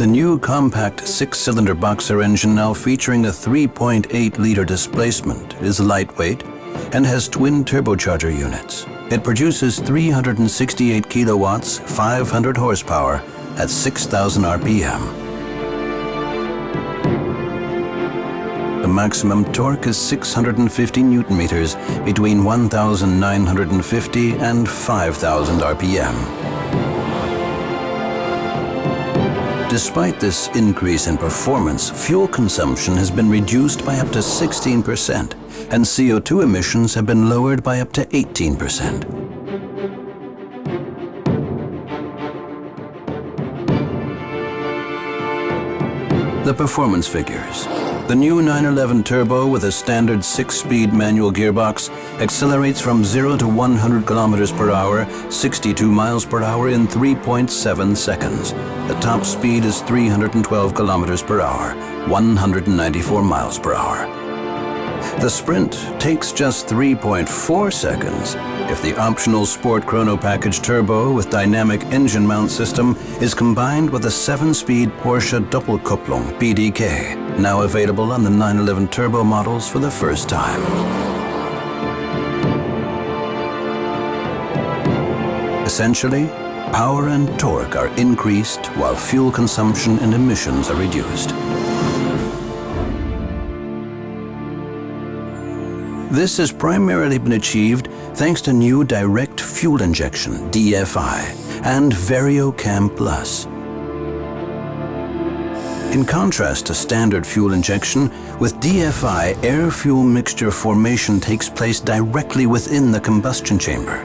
The new compact six-cylinder boxer engine, now featuring a 3.8-liter displacement, is lightweight and has twin turbocharger units. It produces 368 kilowatts, 500 horsepower at 6,000 RPM. The maximum torque is 650 Newton meters between 1,950 and 5,000 RPM. Despite this increase in performance, fuel consumption has been reduced by up to 16%, and CO2 emissions have been lowered by up to 18%. The performance figures. The new 911 Turbo with a standard 6-speed manual gearbox accelerates from 0 to 100 kilometers per hour, 62 miles per hour in 3.7 seconds. The top speed is 312 kilometers per hour, 194 miles per hour. The Sprint takes just 3.4 seconds if the optional Sport Chrono Package Turbo with dynamic engine mount system is combined with a 7-speed Porsche Doppelkupplung PDK, now available on the 911 Turbo models for the first time. Essentially, power and torque are increased while fuel consumption and emissions are reduced. This has primarily been achieved thanks to new direct fuel injection, DFI, and VarioCam Plus. In contrast to standard fuel injection, with DFI, air-fuel mixture formation takes place directly within the combustion chamber.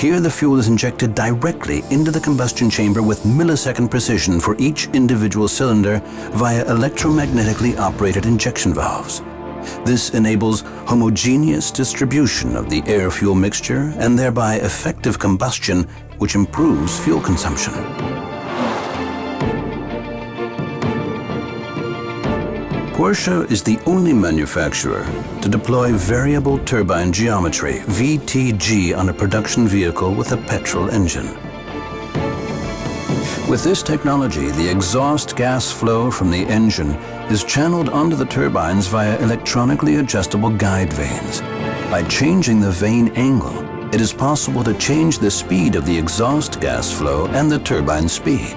Here, the fuel is injected directly into the combustion chamber with millisecond precision for each individual cylinder via electromagnetically operated injection valves. This enables homogeneous distribution of the air-fuel mixture and thereby effective combustion, which improves fuel consumption. Porsche is the only manufacturer to deploy variable turbine geometry, VTG, on a production vehicle with a petrol engine. With this technology, the exhaust gas flow from the engine is channeled onto the turbines via electronically adjustable guide vanes. By changing the vane angle, it is possible to change the speed of the exhaust gas flow and the turbine speed.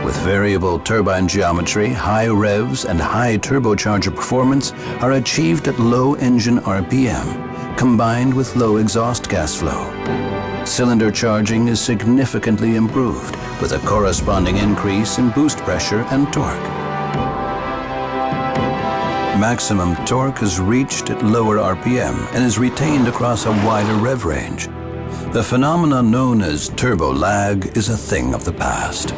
With variable turbine geometry, high revs and high turbocharger performance are achieved at low engine RPM, combined with low exhaust gas flow. Cylinder charging is significantly improved, with a corresponding increase in boost pressure and torque. Maximum torque is reached at lower RPM and is retained across a wider rev range. The phenomenon known as turbo lag is a thing of the past.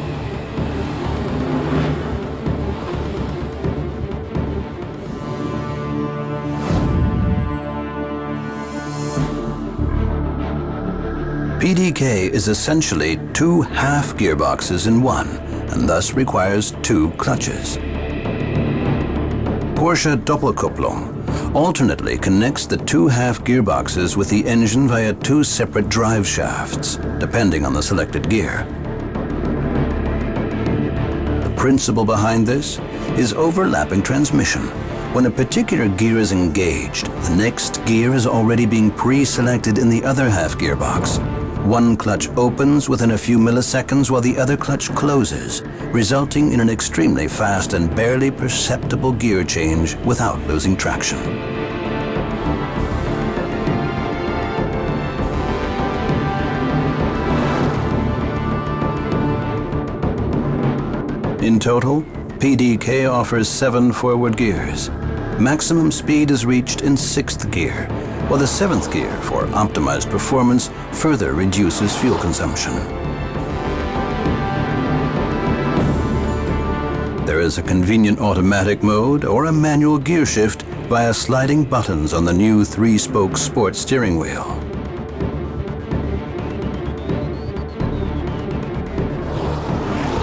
PDK is essentially two half gearboxes in one, and thus requires two clutches. Porsche Doppelkupplung alternately connects the two half gearboxes with the engine via two separate drive shafts, depending on the selected gear. The principle behind this is overlapping transmission. When a particular gear is engaged, the next gear is already being pre-selected in the other half gearbox. One clutch opens within a few milliseconds while the other clutch closes, resulting in an extremely fast and barely perceptible gear change without losing traction. In total, PDK offers 7 forward gears. Maximum speed is reached in 6th gear, while the 7th gear, for optimized performance, further reduces fuel consumption. There is a convenient automatic mode or a manual gear shift via sliding buttons on the new 3-spoke sport steering wheel.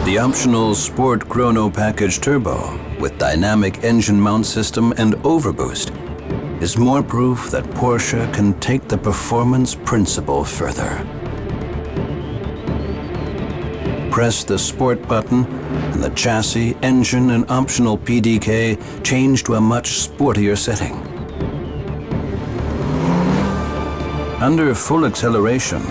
The optional Sport Chrono Package Turbo with dynamic engine mount system and overboost is more proof that Porsche can take the performance principle further. Press the Sport button, and the chassis, engine, and optional PDK change to a much sportier setting. Under full acceleration,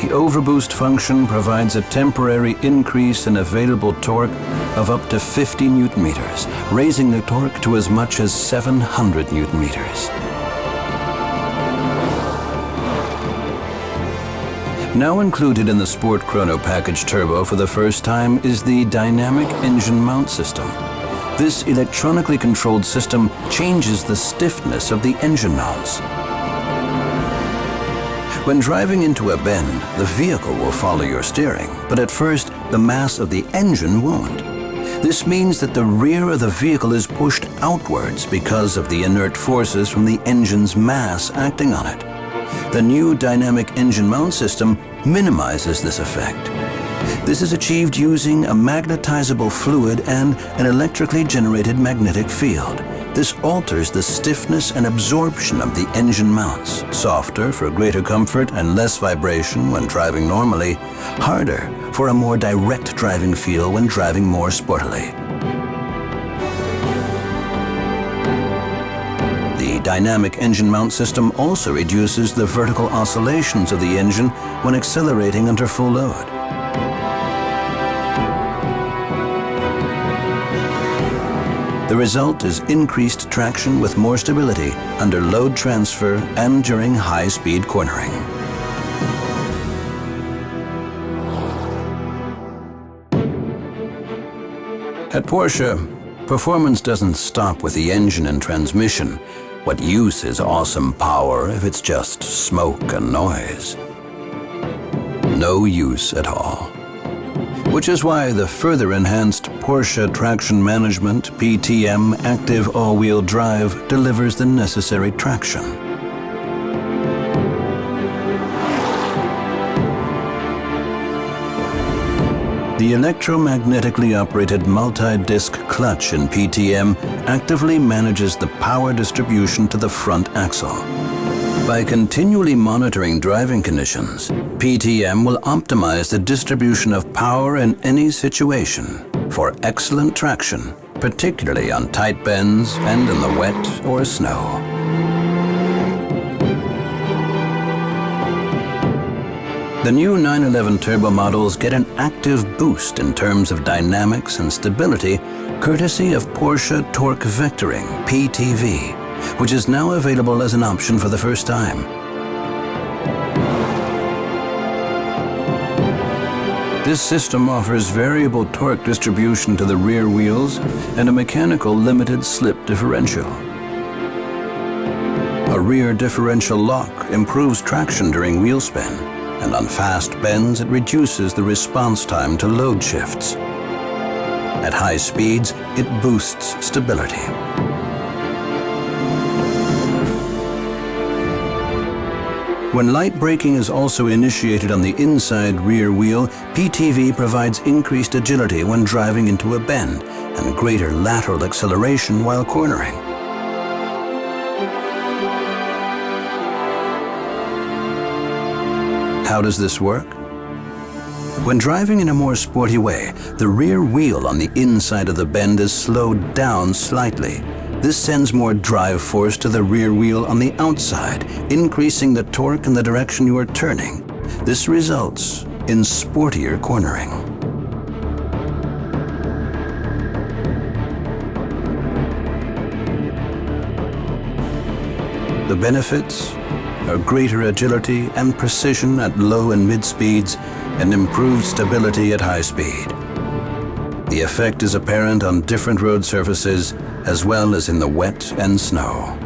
the overboost function provides a temporary increase in available torque of up to 50 Newton meters, raising the torque to as much as 700 Newton meters. Now included in the Sport Chrono Package Turbo for the first time is the Dynamic Engine Mount System. This electronically controlled system changes the stiffness of the engine mounts. When driving into a bend, the vehicle will follow your steering, but at first, the mass of the engine won't. This means that the rear of the vehicle is pushed outwards because of the inert forces from the engine's mass acting on it. The new Dynamic Engine Mount System minimizes this effect. This is achieved using a magnetizable fluid and an electrically generated magnetic field. This alters the stiffness and absorption of the engine mounts, softer for greater comfort and less vibration when driving normally, harder for a more direct driving feel when driving more sportily. The Dynamic Engine Mount System also reduces the vertical oscillations of the engine when accelerating under full load. The result is increased traction with more stability under load transfer and during high-speed cornering. At Porsche, performance doesn't stop with the engine and transmission. What use is awesome power if it's just smoke and noise? No use at all. Which is why the further enhanced Porsche Traction Management PTM Active All-Wheel Drive delivers the necessary traction. The electromagnetically operated multi-disc clutch in PTM actively manages the power distribution to the front axle. By continually monitoring driving conditions, PTM will optimize the distribution of power in any situation for excellent traction, particularly on tight bends and in the wet or snow. The new 911 Turbo models get an active boost in terms of dynamics and stability courtesy of Porsche Torque Vectoring Ptv, which is now available as an option for the first time. This system offers variable torque distribution to the rear wheels and a mechanical limited slip differential. A rear differential lock improves traction during wheel spin, and on fast bends it reduces the response time to load shifts. At high speeds, it boosts stability. When light braking is also initiated on the inside rear wheel, PTV provides increased agility when driving into a bend and greater lateral acceleration while cornering. How does this work? When driving in a more sporty way, the rear wheel on the inside of the bend is slowed down slightly. This sends more drive force to the rear wheel on the outside, increasing the torque in the direction you are turning. This results in sportier cornering. The benefits are greater agility and precision at low and mid speeds and improved stability at high speed. The effect is apparent on different road surfaces as well as in the wet and snow.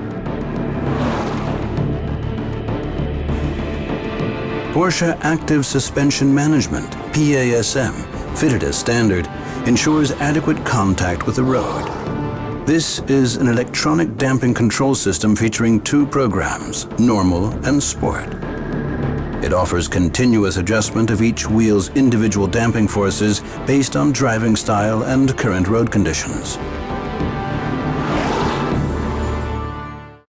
Porsche Active Suspension Management, PASM, fitted as standard, ensures adequate contact with the road. This is an electronic damping control system featuring two programs, Normal and Sport. It offers continuous adjustment of each wheel's individual damping forces based on driving style and current road conditions.